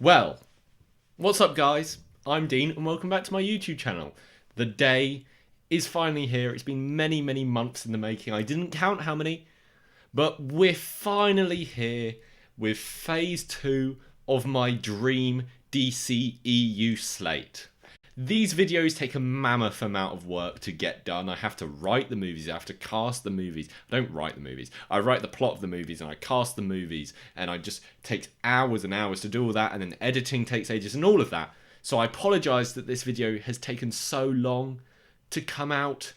Well, what's up guys? I'm Dean and welcome back to my YouTube channel. The day is finally here. It's been many months in the making. I didn't count how many, but we're finally here with phase 2 of my dream DCEU slate. These videos take a mammoth amount of work to get done. I have to write the movies, I have to cast the movies. I don't write the movies. I write the plot of the movies and I cast the movies, and it just takes hours and hours to do all that, and then editing takes ages and all of that. So I apologise that this video has taken so long to come out.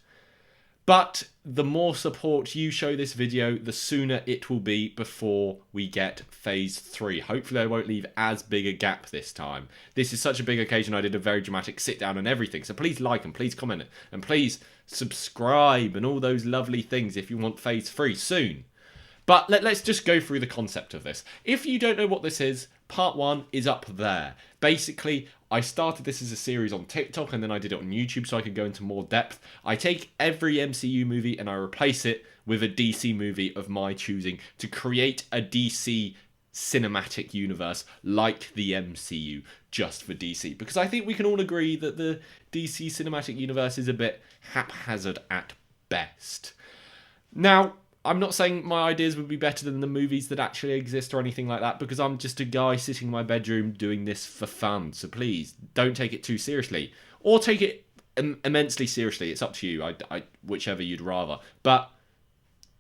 But the more support you show this video, the sooner it will be before we get phase 3. Hopefully I won't leave as big a gap this time. This is such a big occasion. I did a very dramatic sit down and everything. So please like and please comment and please subscribe and all those lovely things if you want phase 3 soon. But let's just go through the concept of this. If you don't know what this is, part 1 is up there. Basically, I started this as a series on TikTok and then I did it on YouTube so I could go into more depth. I take every MCU movie and I replace it with a DC movie of my choosing to create a DC cinematic universe like the MCU, just for DC. Because I think we can all agree that the DC cinematic universe is a bit haphazard at best. Now, I'm not saying my ideas would be better than the movies that actually exist or anything like that, because I'm just a guy sitting in my bedroom doing this for fun. So please, don't take it too seriously. Or take it immensely seriously. It's up to you, whichever you'd rather. But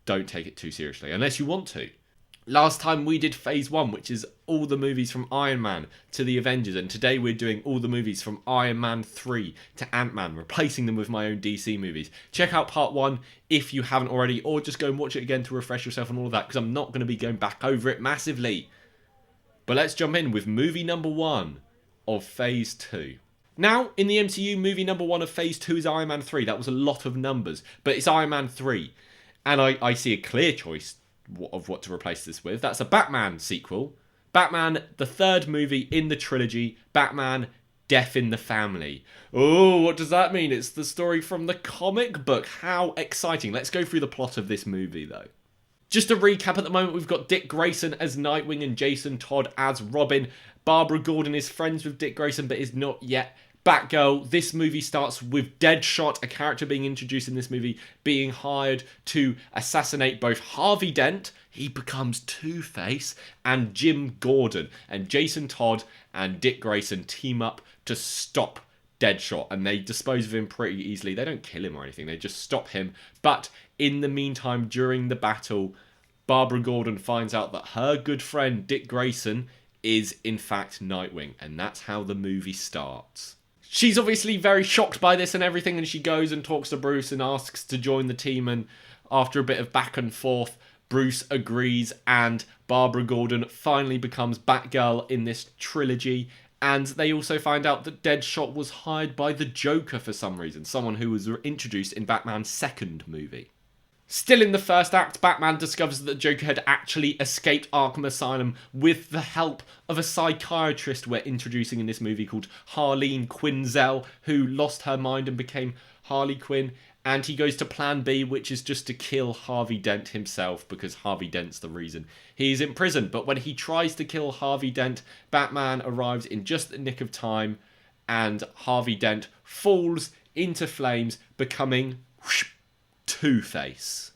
don't take it too seriously, unless you want to. Last time we did phase 1, which is all the movies from Iron Man to the Avengers, and today we're doing all the movies from Iron Man 3 to Ant-Man, replacing them with my own DC movies. Check out part 1 if you haven't already, or just go and watch it again to refresh yourself on all of that, because I'm not going to be going back over it massively. But let's jump in with movie number 1 of phase 2. Now, in the MCU, movie number 1 of phase 2 is Iron Man 3. That was a lot of numbers, but it's Iron Man 3. And I see a clear choice of what to replace this with. That's a Batman sequel. Batman, the third movie in the trilogy. Batman, Death in the Family. Oh, what does that mean? It's the story from the comic book. How exciting. Let's go through the plot of this movie, though. Just to recap, at the moment, we've got Dick Grayson as Nightwing and Jason Todd as Robin. Barbara Gordon is friends with Dick Grayson, but is not yet Batgirl. This movie starts with Deadshot, a character being introduced in this movie, being hired to assassinate both Harvey Dent, he becomes Two-Face, and Jim Gordon. And Jason Todd and Dick Grayson team up to stop Deadshot, and they dispose of him pretty easily. They don't kill him or anything, they just stop him. But in the meantime, during the battle, Barbara Gordon finds out that her good friend Dick Grayson is in fact Nightwing, and that's how the movie starts. She's obviously very shocked by this and everything, and she goes and talks to Bruce and asks to join the team, and after a bit of back and forth, Bruce agrees, and Barbara Gordon finally becomes Batgirl in this trilogy, and they also find out that Deadshot was hired by the Joker for some reason, someone who was introduced in Batman's second movie. Still in the first act, Batman discovers that the Joker had actually escaped Arkham Asylum with the help of a psychiatrist we're introducing in this movie called Harleen Quinzel, who lost her mind and became Harley Quinn. And he goes to plan B, which is just to kill Harvey Dent himself, because Harvey Dent's the reason he's in prison. But when he tries to kill Harvey Dent, Batman arrives in just the nick of time, and Harvey Dent falls into flames, becoming Two-Face.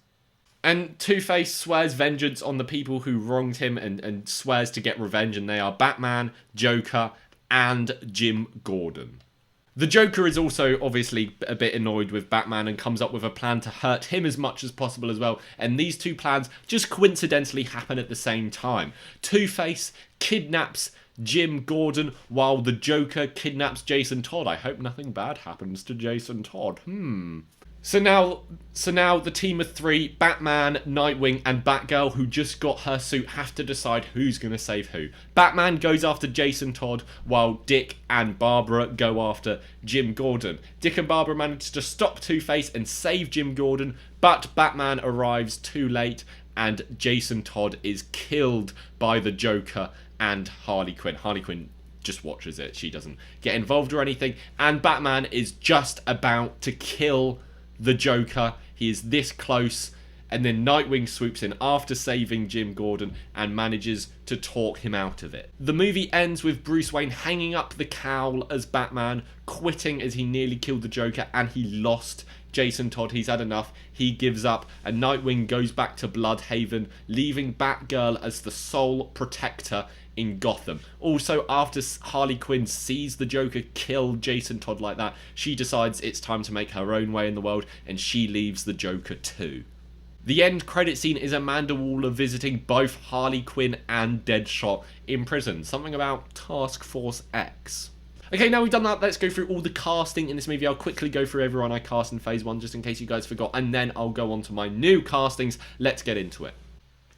And Two-Face swears vengeance on the people who wronged him and swears to get revenge, and they are Batman, Joker, and Jim Gordon. The Joker is also obviously a bit annoyed with Batman and comes up with a plan to hurt him as much as possible as well, and these two plans just coincidentally happen at the same time. Two-Face kidnaps Jim Gordon while the Joker kidnaps Jason Todd. I hope nothing bad happens to Jason Todd. So now the team of 3, Batman, Nightwing, and Batgirl, who just got her suit, have to decide who's going to save who. Batman goes after Jason Todd, while Dick and Barbara go after Jim Gordon. Dick and Barbara manage to stop Two-Face and save Jim Gordon, but Batman arrives too late, and Jason Todd is killed by the Joker and Harley Quinn. Harley Quinn just watches it. She doesn't get involved or anything, and Batman is just about to kill the Joker. He is this close, And then Nightwing swoops in after saving Jim Gordon and manages to talk him out of it. The movie ends with Bruce Wayne hanging up the cowl as Batman, quitting as he nearly killed the Joker and he lost Jason Todd. He's had enough. He gives up and Nightwing goes back to Bloodhaven, leaving Batgirl as the sole protector in Gotham. Also, after Harley Quinn sees the Joker kill Jason Todd like that, she decides it's time to make her own way in the world and she leaves the Joker too. The end credit scene is Amanda Waller visiting both Harley Quinn and Deadshot in prison. Something about Task Force X. Okay, now we've done that, let's go through all the casting in this movie. I'll quickly go through everyone I cast in Phase 1, just in case you guys forgot, and then I'll go on to my new castings. Let's get into it.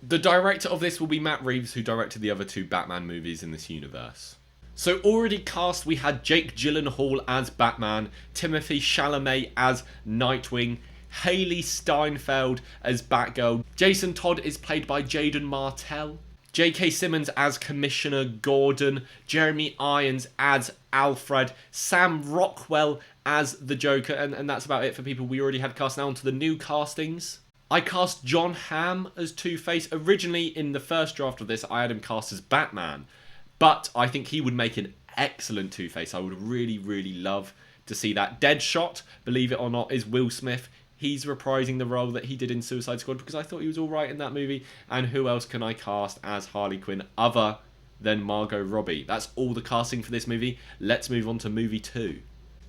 The director of this will be Matt Reeves, who directed the other 2 Batman movies in this universe. So already cast, we had Jake Gyllenhaal as Batman, Timothée Chalamet as Nightwing, Haley Steinfeld as Batgirl. Jason Todd is played by Jaden Martell. J.K. Simmons as Commissioner Gordon. Jeremy Irons as Alfred. Sam Rockwell as the Joker. And that's about it for people we already had cast. Now on to the new castings. I cast John Hamm as Two-Face. Originally, in the first draft of this, I had him cast as Batman. But I think he would make an excellent Two-Face. I would really, really love to see that. Deadshot, believe it or not, is Will Smith. He's reprising the role that he did in Suicide Squad because I thought he was alright in that movie. And who else can I cast as Harley Quinn other than Margot Robbie? That's all the casting for this movie. Let's move on to movie 2.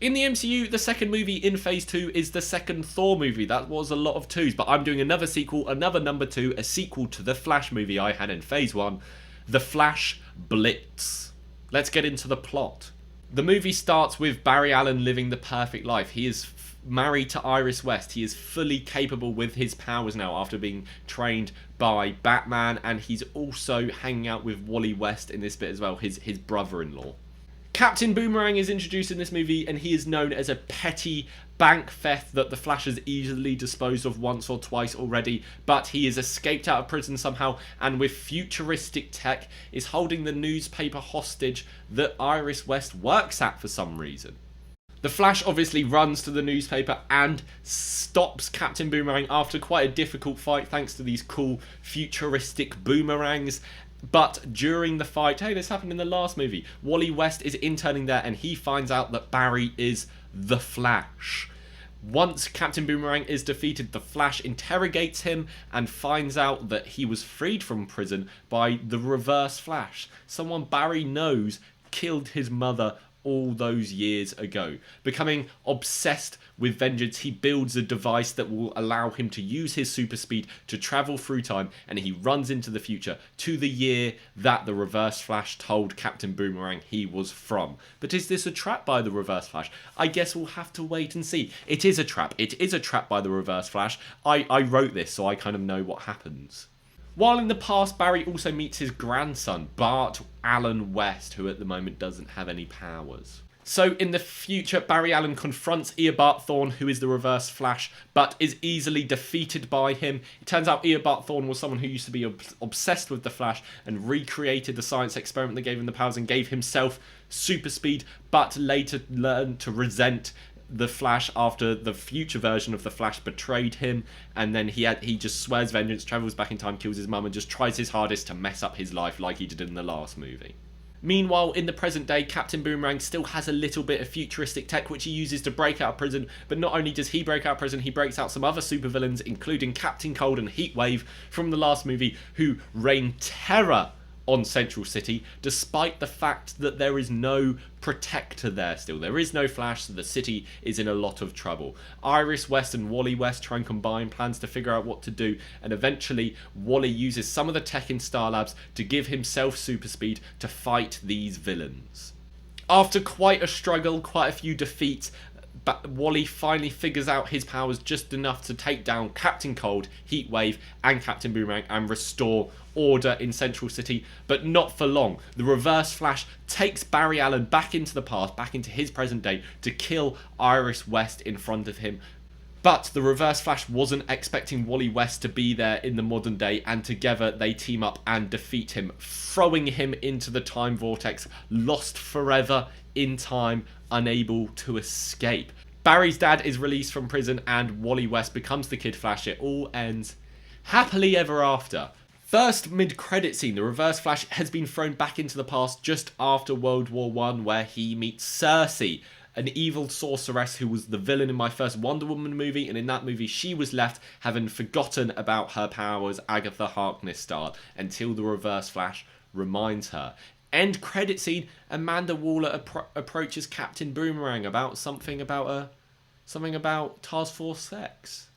In the MCU, the second movie in Phase 2 is the second Thor movie. That was a lot of 2s, but I'm doing another sequel, another number 2, a sequel to the Flash movie I had in Phase 1, The Flash Blitz. Let's get into the plot. The movie starts with Barry Allen living the perfect life. He is married to Iris West. He is fully capable with his powers now after being trained by Batman, and he's also hanging out with Wally West in this bit as well, his brother-in-law. Captain Boomerang is introduced in this movie, and he is known as a petty bank theft that the Flash has easily disposed of once or twice already, but he has escaped out of prison somehow, and with futuristic tech is holding the newspaper hostage that Iris West works at for some reason. The Flash obviously runs to the newspaper and stops Captain Boomerang after quite a difficult fight thanks to these cool futuristic boomerangs. But during the fight, hey, this happened in the last movie, Wally West is interning there and he finds out that Barry is the Flash. Once Captain Boomerang is defeated, the Flash interrogates him and finds out that he was freed from prison by the Reverse Flash. Someone Barry knows killed his mother all those years ago. Becoming obsessed with vengeance, he builds a device that will allow him to use his super speed to travel through time, and he runs into the future to the year that the Reverse Flash told Captain Boomerang he was from. But is this a trap by the Reverse Flash? I guess we'll have to wait and see. It is a trap. It is a trap by the Reverse Flash. I wrote this, so I kind of know what happens. While in the past, Barry also meets his grandson, Bart Allen West, who at the moment doesn't have any powers. So in the future, Barry Allen confronts Eobard Thawne, who is the Reverse Flash, but is easily defeated by him. It turns out Eobard Thawne was someone who used to be obsessed with the Flash and recreated the science experiment that gave him the powers and gave himself super speed, but later learned to resent the Flash after the future version of the Flash betrayed him, and then he just swears vengeance, travels back in time, kills his mum, and just tries his hardest to mess up his life like he did in the last movie. Meanwhile, in the present day, Captain Boomerang still has a little bit of futuristic tech which he uses to break out of prison, but not only does he break out of prison, he breaks out some other supervillains, including Captain Cold and Heatwave from the last movie, who rain terror on Central City, despite the fact that there is no protector there still. There is no Flash, so the city is in a lot of trouble. Iris West and Wally West try and combine plans to figure out what to do, and eventually Wally uses some of the tech in Star Labs to give himself super speed to fight these villains. After quite a struggle, quite a few defeats, Wally finally figures out his powers just enough to take down Captain Cold, Heatwave, and Captain Boomerang and restore order in Central City, but not for long. The Reverse Flash takes Barry Allen back into the past, back into his present day, to kill Iris West in front of him. But the Reverse Flash wasn't expecting Wally West to be there in the modern day, and together they team up and defeat him, throwing him into the time vortex, lost forever in time, unable to escape. Barry's dad is released from prison and Wally West becomes the Kid Flash. It all ends Happily ever after. First mid-credit scene, the Reverse Flash has been thrown back into the past just after World War I, where he meets Cersei, an evil sorceress who was the villain in my first Wonder Woman movie, and in that movie she was left having forgotten about her powers, Agatha Harkness style, until the Reverse Flash reminds her. End credit scene, Amanda Waller approaches Captain Boomerang about something about Task Force X.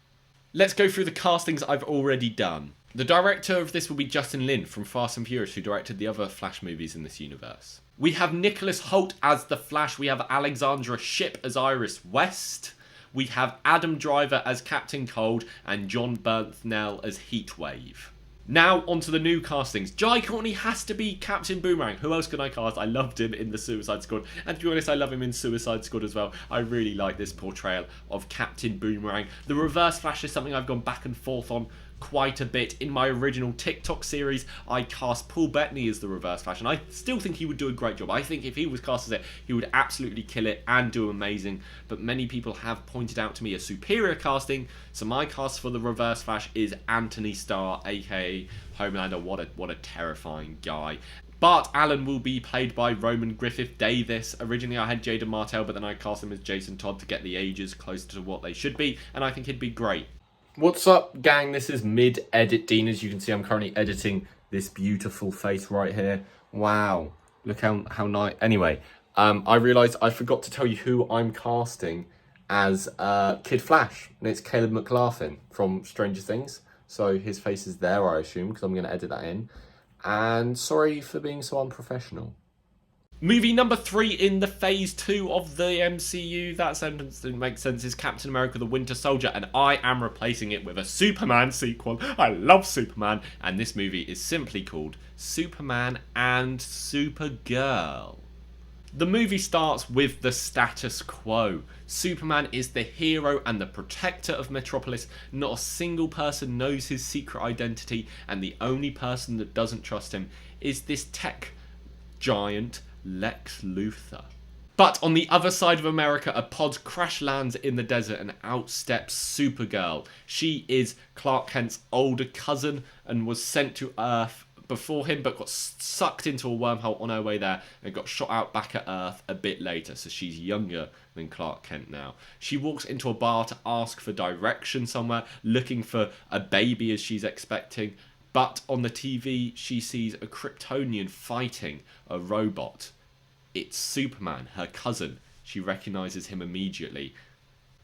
Let's go through the castings I've already done. The director of this will be Justin Lin from Fast and Furious, who directed the other Flash movies in this universe. We have Nicholas Hoult as the Flash. We have Alexandra Shipp as Iris West. We have Adam Driver as Captain Cold and John Bernthal as Heatwave. Now, onto the new castings. Jai Courtney has to be Captain Boomerang. Who else can I cast? I loved him in the Suicide Squad. And to be honest, I love him in Suicide Squad as well. I really like this portrayal of Captain Boomerang. The Reverse Flash is something I've gone back and forth on quite a bit. In my original TikTok series, I cast Paul Bettany as the Reverse Flash, and I still think he would do a great job. I think if he was cast as it, he would absolutely kill it and do amazing, but many people have pointed out to me a superior casting, so my cast for the Reverse Flash is Anthony Starr, aka Homelander. What a terrifying guy. But Alan will be played by Roman Griffith Davis. Originally I had Jaden Martell, but then I cast him as Jason Todd to get the ages closer to what they should be, and I think he'd be great. What's up, gang? This is mid-edit Dean. As you can see, I'm currently editing this beautiful face right here. Wow. Look how nice. Anyway, I realised I forgot to tell you who I'm casting as Kid Flash. And it's Caleb McLaughlin from Stranger Things. So his face is there, I assume, because I'm going to edit that in. And sorry for being so unprofessional. Movie number 3 in the phase 2 of the MCU, that sentence didn't make sense, is Captain America the Winter Soldier, and I am replacing it with a Superman sequel. I love Superman, and this movie is simply called Superman and Supergirl. The movie starts with the status quo. Superman is the hero and the protector of Metropolis. Not a single person knows his secret identity, and the only person that doesn't trust him is this tech giant, Lex Luthor. But on the other side of America, a pod crash lands in the desert and out steps Supergirl. She is Clark Kent's older cousin and was sent to Earth before him, but got sucked into a wormhole on her way there and got shot out back at Earth a bit later, so she's younger than Clark Kent now. She walks into a bar to ask for direction somewhere, looking for a baby as she's expecting. But on the TV, she sees a Kryptonian fighting a robot. It's Superman, her cousin. She recognises him immediately.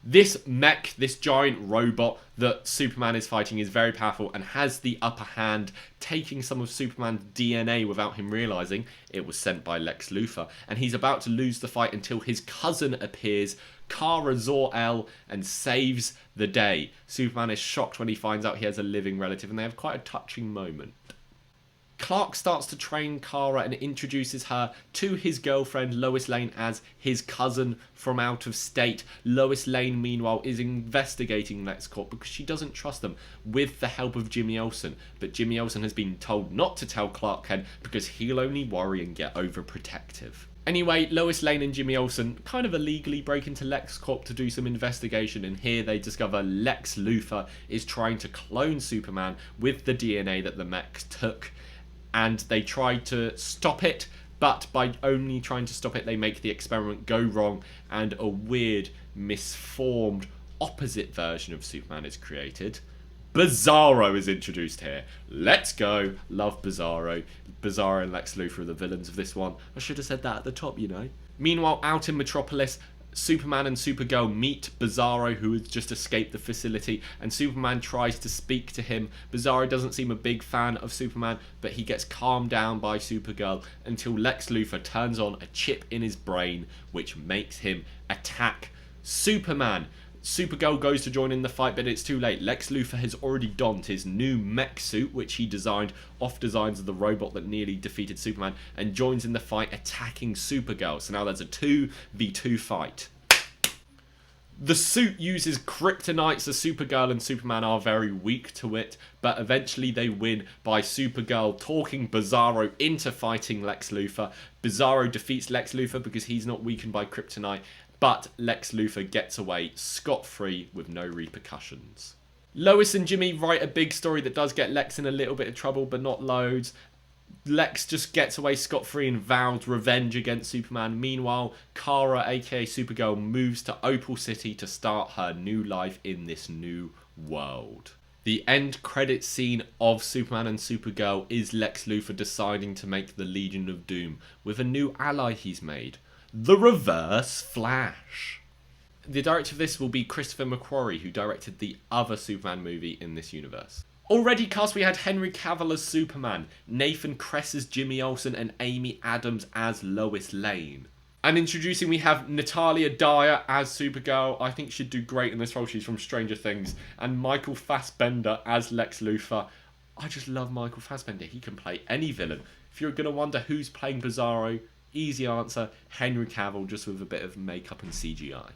This mech, this giant robot that Superman is fighting, is very powerful and has the upper hand, taking some of Superman's DNA without him realising. It was sent by Lex Luthor, and he's about to lose the fight until his cousin appears, Kara Zor-El, and saves the day. Superman is shocked when he finds out he has a living relative, and they have quite a touching moment. Clark starts to train Kara and introduces her to his girlfriend Lois Lane as his cousin from out of state. Lois Lane, meanwhile, is investigating LexCorp because she doesn't trust them, with the help of Jimmy Olsen. But Jimmy Olsen has been told not to tell Clark Kent because he'll only worry and get overprotective. Anyway, Lois Lane and Jimmy Olsen kind of illegally break into LexCorp to do some investigation, and here they discover Lex Luthor is trying to clone Superman with the DNA that the mechs took. And they try to stop it, but by only trying to stop it, they make the experiment go wrong, and a weird, misformed, opposite version of Superman is created. Bizarro is introduced here. Let's go. Love Bizarro. Bizarro and Lex Luthor are the villains of this one. I should have said that at the top, you know. Meanwhile, out in Metropolis, Superman and Supergirl meet Bizarro, who has just escaped the facility, and Superman tries to speak to him. Bizarro doesn't seem a big fan of Superman, but he gets calmed down by Supergirl until Lex Luthor turns on a chip in his brain, which makes him attack Superman. Supergirl goes to join in the fight, but it's too late. Lex Luthor has already donned his new mech suit, which he designed off designs of the robot that nearly defeated Superman, and joins in the fight, attacking Supergirl. So now there's a 2v2 fight. The suit uses kryptonite, so Supergirl and Superman are very weak to it, but eventually they win by Supergirl talking Bizarro into fighting Lex Luthor. Bizarro defeats Lex Luthor because he's not weakened by kryptonite, but Lex Luthor gets away scot-free with no repercussions. Lois and Jimmy write a big story that does get Lex in a little bit of trouble, but not loads. Lex just gets away scot-free and vows revenge against Superman. Meanwhile, Kara, aka Supergirl, moves to Opal City to start her new life in this new world. The end credit scene of Superman and Supergirl is Lex Luthor deciding to make the Legion of Doom with a new ally he's made, the Reverse Flash. The director of this will be Christopher McQuarrie, who directed the other Superman movie in this universe. Already cast, we had Henry Cavill as Superman, Nathan Kress as Jimmy Olsen, and Amy Adams as Lois Lane. And introducing, we have Natalia Dyer as Supergirl. I think she'd do great in this role. She's from Stranger Things. And Michael Fassbender as Lex Luthor. I just love Michael Fassbender. He can play any villain. If you're going to wonder who's playing Bizarro, easy answer, Henry Cavill, just with a bit of makeup and CGI.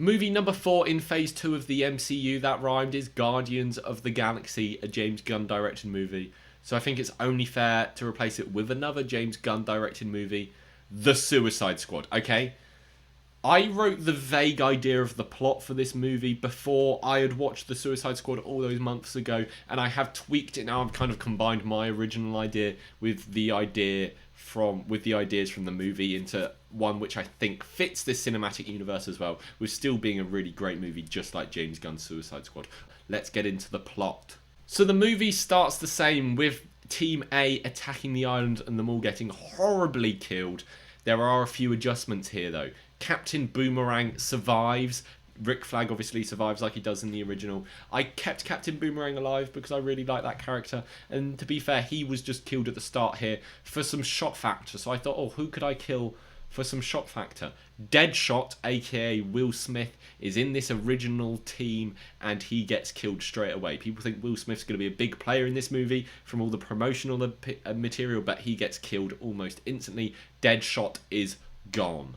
Movie number 4 in phase 2 of the MCU, that rhymed, is Guardians of the Galaxy, a James Gunn directed movie. So I think it's only fair to replace it with another James Gunn directed movie, The Suicide Squad, okay? I wrote the vague idea of the plot for this movie before I had watched The Suicide Squad all those months ago, and I have tweaked it now. I've kind of combined my original idea with the ideas from the movie into one which I think fits this cinematic universe as well, with still being a really great movie, just like James Gunn's Suicide Squad. Let's get into the plot. So the movie starts the same, with Team A attacking the island and them all getting horribly killed. There are a few adjustments here though. Captain Boomerang survives. Rick Flag obviously survives like he does in the original. I kept Captain Boomerang alive because I really like that character, and to be fair, he was just killed at the start here for some shock factor. So I thought, oh, who could I kill for some shock factor? Deadshot, aka Will Smith, is in this original team and he gets killed straight away. People think Will Smith's going to be a big player in this movie from all the promotional material, but he gets killed almost instantly. Deadshot is gone.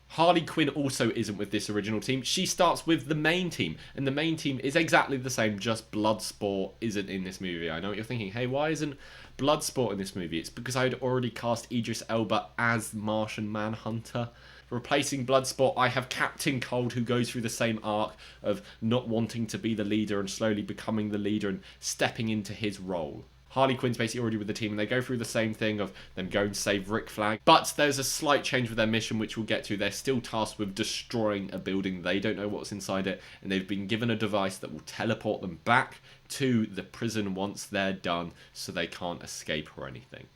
Harley Quinn also isn't with this original team. She starts with the main team, and the main team is exactly the same, just Bloodsport isn't in this movie. I know what you're thinking, hey, why isn't Bloodsport in this movie? It's because I had already cast Idris Elba as Martian Manhunter. Replacing Bloodsport, I have Captain Cold, who goes through the same arc of not wanting to be the leader and slowly becoming the leader and stepping into his role. Harley Quinn's basically already with the team, and they go through the same thing of them going to save Rick Flag. But there's a slight change with their mission, which we'll get to. They're still tasked with destroying a building. They don't know what's inside it, and they've been given a device that will teleport them back to the prison once they're done, so they can't escape or anything.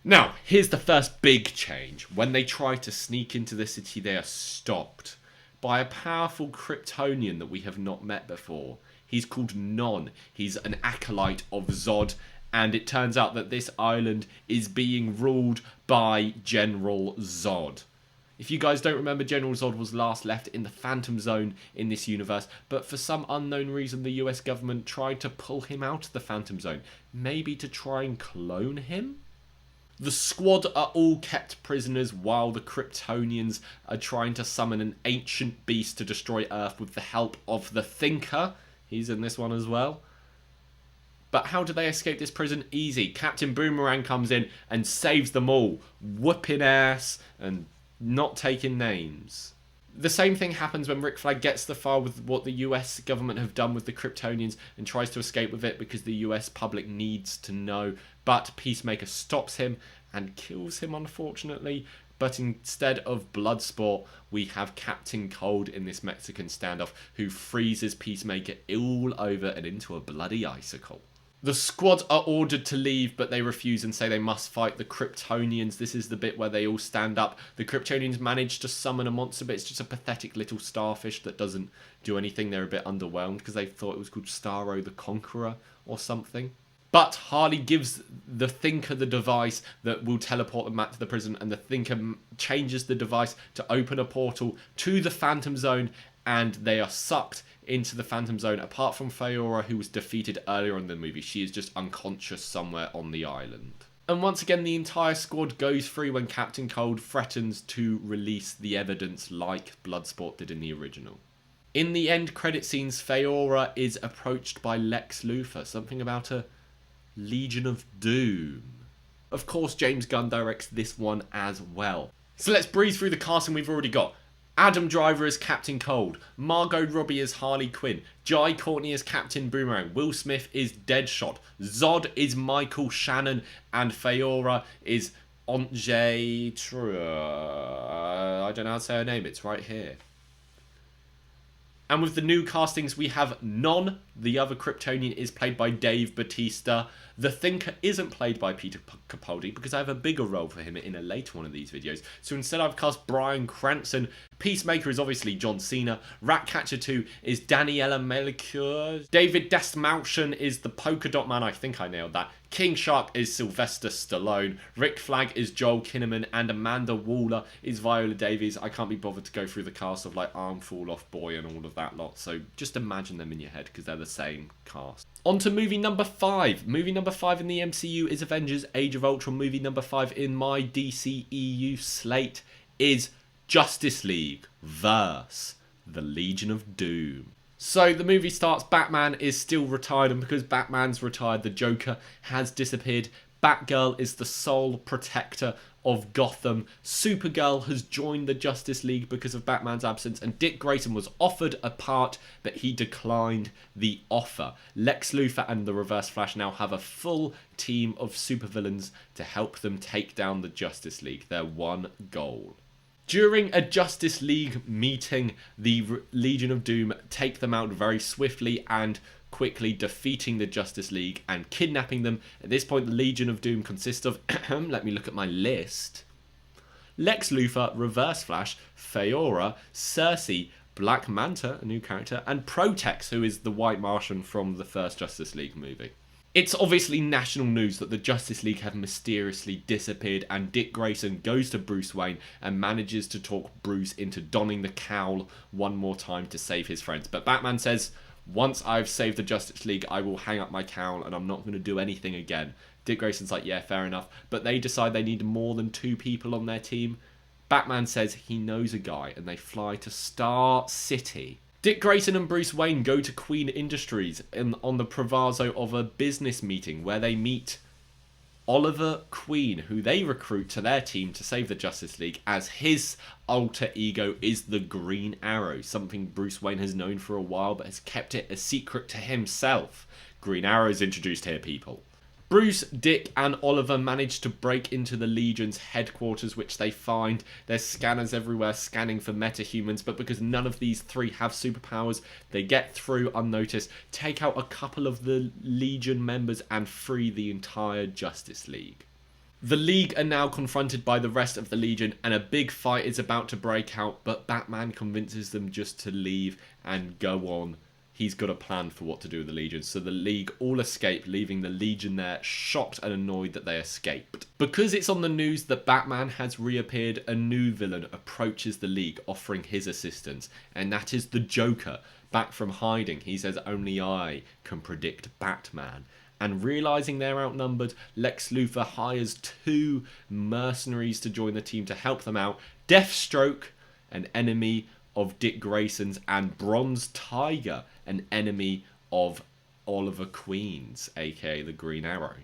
Now, here's the first big change. When they try to sneak into the city, they are stopped by a powerful Kryptonian that we have not met before. He's called Non. He's an acolyte of Zod, and it turns out that this island is being ruled by General Zod. If you guys don't remember, General Zod was last left in the Phantom Zone in this universe, but for some unknown reason the US government tried to pull him out of the Phantom Zone. Maybe to try and clone him? The squad are all kept prisoners while the Kryptonians are trying to summon an ancient beast to destroy Earth with the help of the Thinker. He's in this one as well. But how do they escape this prison? Easy. Captain Boomerang comes in and saves them all, whooping ass and not taking names. The same thing happens when Rick Flag gets the file with what the US government have done with the Kryptonians and tries to escape with it because the US public needs to know. But Peacemaker stops him and kills him, unfortunately. But instead of Bloodsport, we have Captain Cold in this Mexican standoff who freezes Peacemaker all over and into a bloody icicle. The squad are ordered to leave, but they refuse and say they must fight the Kryptonians. This is the bit where they all stand up. The Kryptonians manage to summon a monster, but it's just a pathetic little starfish that doesn't do anything. They're a bit underwhelmed because they thought it was called Starro the Conqueror or something. But Harley gives the Thinker the device that will teleport them back to the prison, and the Thinker changes the device to open a portal to the Phantom Zone, and they are sucked into the Phantom Zone, apart from Faora, who was defeated earlier in the movie. She is just unconscious somewhere on the island. And once again, the entire squad goes free when Captain Cold threatens to release the evidence like Bloodsport did in the original. In the end credit scenes, Faora is approached by Lex Luthor. Something about a Legion of Doom. Of course, James Gunn directs this one as well. So let's breeze through the casting we've already got. Adam Driver as Captain Cold, Margot Robbie as Harley Quinn, Jai Courtney as Captain Boomerang, Will Smith is Deadshot, Zod is Michael Shannon, and Feora is Aunt J. I don't know how to say her name, it's right here. And with the new castings, we have Non, the other Kryptonian, is played by Dave Bautista. The Thinker isn't played by Peter Capaldi because I have a bigger role for him in a later one of these videos. So instead I've cast Bryan Cranston. Peacemaker is obviously John Cena. Ratcatcher 2 is Daniela Melchior. David Dastmalchian is the Polka Dot Man. I think I nailed that. King Shark is Sylvester Stallone. Rick Flag is Joel Kinnaman. And Amanda Waller is Viola Davis. I can't be bothered to go through the cast of like Arm Fall Off Boy and all of that lot. So just imagine them in your head because they're the same cast. On to movie number 5. Movie number 5 in the MCU is Avengers Age of Ultron. Movie number 5 in my DCEU slate is Justice League vs. the Legion of Doom. So the movie starts, Batman is still retired, and because Batman's retired, the Joker has disappeared. Batgirl is the sole protector of Gotham. Supergirl has joined the Justice League because of Batman's absence, and Dick Grayson was offered a part, but he declined the offer. Lex Luthor and the Reverse Flash now have a full team of supervillains to help them take down the Justice League, their one goal. During a Justice League meeting, the Legion of Doom take them out very swiftly and quickly, defeating the Justice League and kidnapping them. At this point, the Legion of Doom consists of, let me look at my list, Lex Luthor, Reverse Flash, Feora, Cersei, Black Manta, a new character, and Protex, who is the White Martian from the first Justice League movie. It's obviously national news that the Justice League have mysteriously disappeared, and Dick Grayson goes to Bruce Wayne and manages to talk Bruce into donning the cowl one more time to save his friends. But Batman says, once I've saved the Justice League, I will hang up my cowl and I'm not going to do anything again. Dick Grayson's like, yeah, fair enough. But they decide they need more than 2 people on their team. Batman says he knows a guy, and they fly to Star City. Dick Grayson and Bruce Wayne go to Queen Industries on the proviso of a business meeting where they meet Oliver Queen, who they recruit to their team to save the Justice League, as his alter ego is the Green Arrow, something Bruce Wayne has known for a while but has kept it a secret to himself. Green Arrow is introduced here, people. Bruce, Dick, and Oliver manage to break into the Legion's headquarters, which they find. There's scanners everywhere scanning for metahumans, but because none of these 3 have superpowers, they get through unnoticed, take out a couple of the Legion members, and free the entire Justice League. The League are now confronted by the rest of the Legion, and a big fight is about to break out, but Batman convinces them just to leave and go on. He's got a plan for what to do with the Legion, so the League all escape, leaving the Legion there shocked and annoyed that they escaped. Because it's on the news that Batman has reappeared, a new villain approaches the League offering his assistance, and that is the Joker. Back from hiding, he says, only I can predict Batman. And realising they're outnumbered, Lex Luthor hires 2 mercenaries to join the team to help them out. Deathstroke, an enemy of Dick Grayson's, and Bronze Tiger, an enemy of Oliver Queen's, aka the Green Arrow.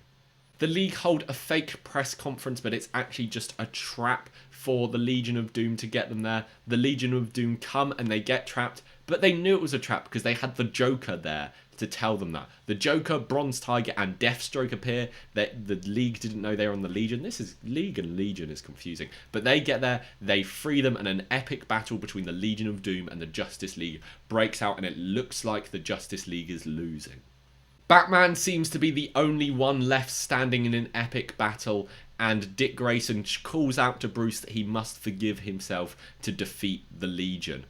The League hold a fake press conference, but it's actually just a trap for the Legion of Doom to get them there. The Legion of Doom come and they get trapped, but they knew it was a trap because they had the Joker there to tell them that. The Joker, Bronze Tiger, and Deathstroke appear. The League didn't know they were on the Legion. This is League and Legion is confusing. But they get there, they free them, and an epic battle between the Legion of Doom and the Justice League breaks out, and it looks like the Justice League is losing. Batman seems to be the only one left standing in an epic battle, and Dick Grayson calls out to Bruce that he must forgive himself to defeat the Legion.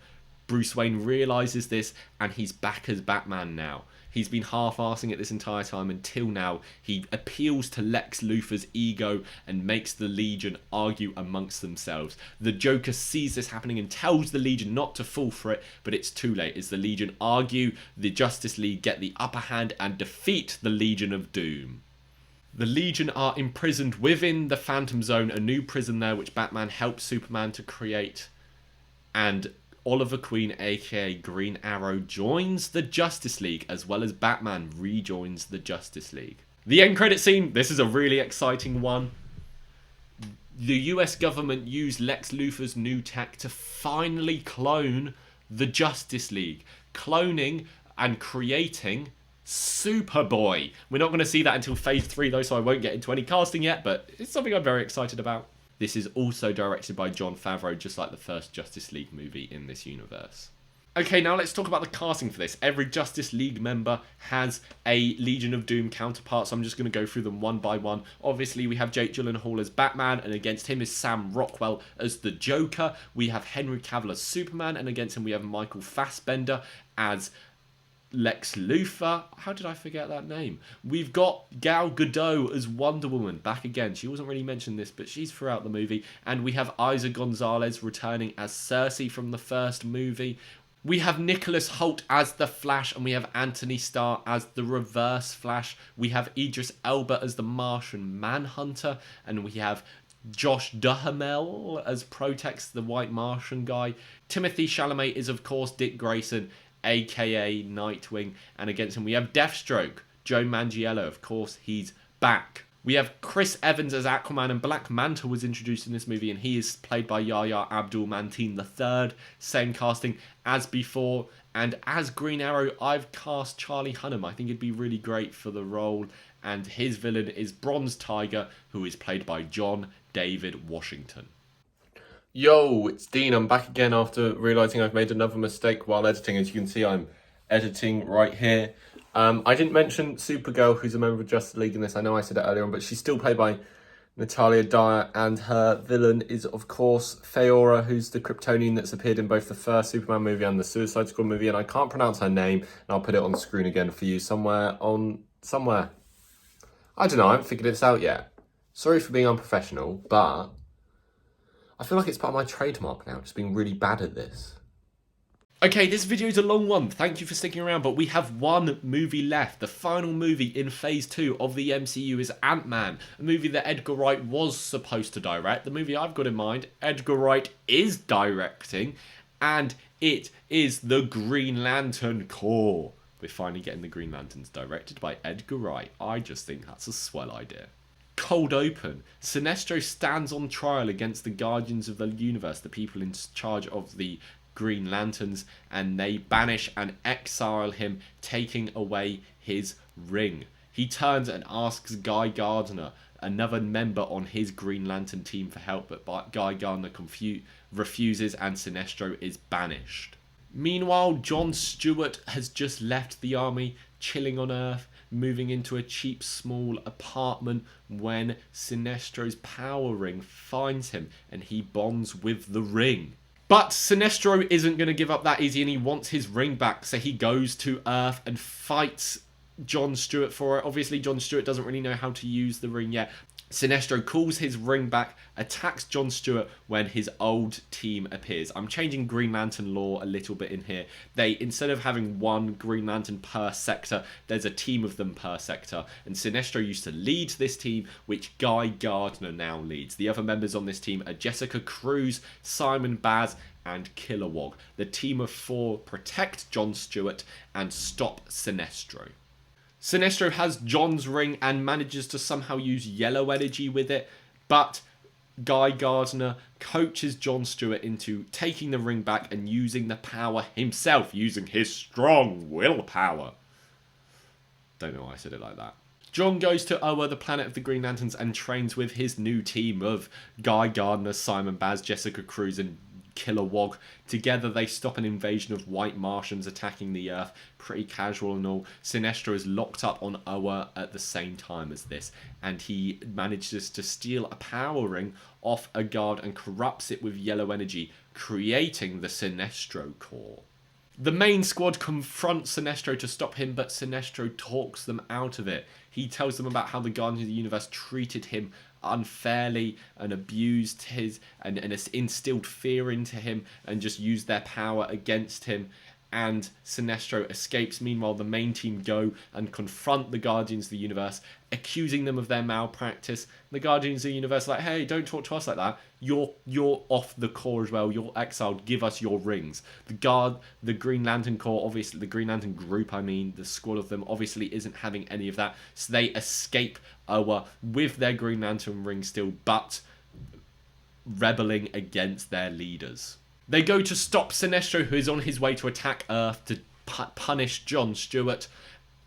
Bruce Wayne realises this, and he's back as Batman now. He's been half-arsing it this entire time until now. He appeals to Lex Luthor's ego and makes the Legion argue amongst themselves. The Joker sees this happening and tells the Legion not to fall for it, but it's too late as the Legion argue, the Justice League get the upper hand and defeat the Legion of Doom. The Legion are imprisoned within the Phantom Zone, a new prison there which Batman helped Superman to create, and Oliver Queen, aka Green Arrow, joins the Justice League, as well as Batman rejoins the Justice League. The end credit scene, this is a really exciting one. the US government used Lex Luthor's new tech to finally clone the Justice League, cloning and creating Superboy. We're not going to see that until phase 3 though, so I won't get into any casting yet, but it's something I'm very excited about. This is also directed by Jon Favreau, just like the first Justice League movie in this universe. Okay, now let's talk about the casting for this. Every Justice League member has a Legion of Doom counterpart, so I'm just going to go through them one by one. Obviously, we have Jake Gyllenhaal as Batman, and against him is Sam Rockwell as the Joker. We have Henry Cavill as Superman, and against him we have Michael Fassbender as Lex Luthor. How did I forget that name? We've got Gal Gadot as Wonder Woman, back again. She wasn't really mentioned this, but she's throughout the movie. And we have Isa Gonzalez returning as Cersei from the first movie. We have Nicholas Hoult as the Flash, and we have Anthony Starr as the Reverse Flash. We have Idris Elba as the Martian Manhunter, and we have Josh Duhamel as Protex, the White Martian guy. Timothy Chalamet is, of course, Dick Grayson, aka Nightwing, and against him we have Deathstroke, Joe Manganiello. Of course, he's back. We have Chris Evans as Aquaman, and Black Manta was introduced in this movie, and he is played by Yahya Abdul-Mateen III. Same casting as before. And as Green Arrow, I've cast Charlie Hunnam. I think he'd be really great for the role. And his villain is Bronze Tiger, who is played by John David Washington. Yo, it's Dean. I'm back again after realising I've made another mistake while editing. As you can see, I'm editing right here. I didn't mention Supergirl, who's a member of Justice League in this. I know I said it earlier on, but she's still played by Natalia Dyer, and her villain is, of course, Feora, who's the Kryptonian that's appeared in both the first Superman movie and the Suicide Squad movie, and I can't pronounce her name, and I'll put it on the screen again for you somewhere. I don't know, I haven't figured this out yet. Sorry for being unprofessional, but I feel like it's part of my trademark now, just being really bad at this. Okay, this video is a long one. Thank you for sticking around, but we have one movie left. The final movie in phase 2 of the MCU is Ant-Man, a movie that Edgar Wright was supposed to direct. The movie I've got in mind, Edgar Wright is directing, and it is The Green Lantern Corps. We're finally getting the Green Lanterns directed by Edgar Wright. I just think that's a swell idea. Cold open. Sinestro stands on trial against the Guardians of the Universe, the people in charge of the Green Lanterns, and they banish and exile him, taking away his ring. He turns and asks Guy Gardner, another member on his Green Lantern team, for help, but Guy Gardner refuses, and Sinestro is banished. Meanwhile, Jon Stewart has just left the army, chilling on Earth, moving into a cheap, small apartment when Sinestro's power ring finds him, and he bonds with the ring. But Sinestro isn't going to give up that easy, and he wants his ring back, so he goes to Earth and fights Jon Stewart for it. Obviously, Jon Stewart doesn't really know how to use the ring yet. Sinestro calls his ring back, attacks Jon Stewart when his old team appears. I'm changing Green Lantern lore a little bit in here. Instead of having one Green Lantern per sector, there's a team of them per sector. And Sinestro used to lead this team, which Guy Gardner now leads. The other members on this team are Jessica Cruz, Simon Baz, and Kilowog. The team of 4 protect Jon Stewart and stop Sinestro. Sinestro has Jon's ring and manages to somehow use yellow energy with it, but Guy Gardner coaches Jon Stewart into taking the ring back and using the power himself, using his strong willpower. Don't know why I said it like that. Jon goes to Oa, the planet of the Green Lanterns, and trains with his new team of Guy Gardner, Simon Baz, Jessica Cruz, and Kilowog. Together they stop an invasion of white Martians attacking the Earth. Pretty casual and all. Sinestro is locked up on Oa at the same time as this, and he manages to steal a power ring off a guard and corrupts it with yellow energy, creating the Sinestro Corps. The main squad confronts Sinestro to stop him, but Sinestro talks them out of it. He tells them about how the Guardians of the Universe treated him unfairly and abused his and instilled fear into him and just used their power against him. And Sinestro escapes. Meanwhile, the main team go and confront the Guardians of the Universe, accusing them of their malpractice. The Guardians of the Universe are like, hey, don't talk to us like that. You're off the Corps as well. You're exiled. Give us your rings. The Green Lantern Corps, obviously, the Green Lantern group, I mean, the squad of them, obviously isn't having any of that. So they escape Oa with their Green Lantern ring still, but rebelling against their leaders. They go to stop Sinestro, who is on his way to attack Earth to punish John Stewart,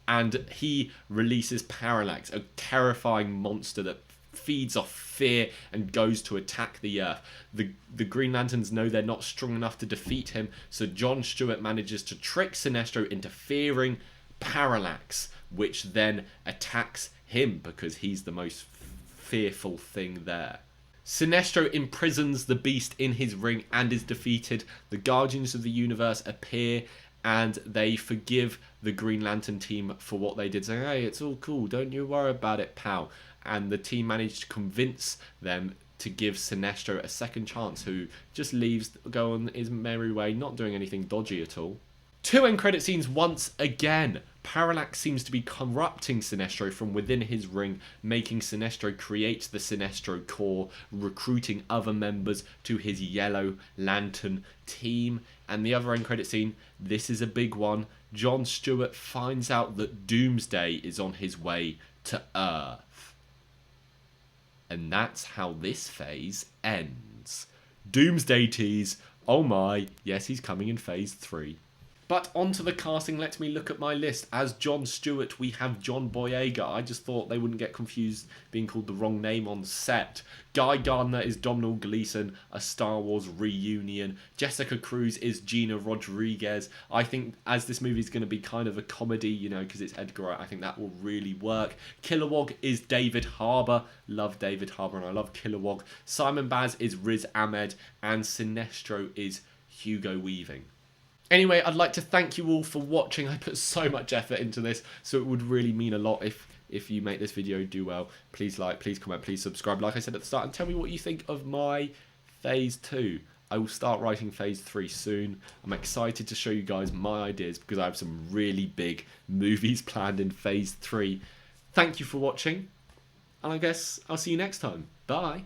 and he releases Parallax, a terrifying monster that feeds off fear and goes to attack the Earth. The Green Lanterns know they're not strong enough to defeat him, so John Stewart manages to trick Sinestro into fearing Parallax, which then attacks him because he's the most fearful thing there. Sinestro imprisons the Beast in his ring and is defeated. The Guardians of the Universe appear and they forgive the Green Lantern team for what they did, saying, hey, it's all cool, don't you worry about it, pal. And the team managed to convince them to give Sinestro a second chance, who just leaves, go on his merry way, not doing anything dodgy at all. 2 end credit scenes once again. Parallax seems to be corrupting Sinestro from within his ring, making Sinestro create the Sinestro Corps, recruiting other members to his Yellow Lantern team. And the other end credit scene, this is a big one. John Stewart finds out that Doomsday is on his way to Earth. And that's how this phase ends. Doomsday tease. Oh my, yes, he's coming in phase 3. But onto the casting, let me look at my list. As John Stewart, we have John Boyega. I just thought they wouldn't get confused being called the wrong name on set. Guy Gardner is Domhnall Gleeson, a Star Wars reunion. Jessica Cruz is Gina Rodriguez. I think as this movie is going to be kind of a comedy, you know, because it's Edgar Wright, I think that will really work. Kilowog is David Harbour. Love David Harbour and I love Kilowog. Simon Baz is Riz Ahmed. And Sinestro is Hugo Weaving. Anyway, I'd like to thank you all for watching. I put so much effort into this, so it would really mean a lot if you make this video do well. Please like, please comment, please subscribe, like I said at the start, and tell me what you think of my phase 2. I will start writing phase 3 soon. I'm excited to show you guys my ideas because I have some really big movies planned in phase 3. Thank you for watching, and I guess I'll see you next time. Bye.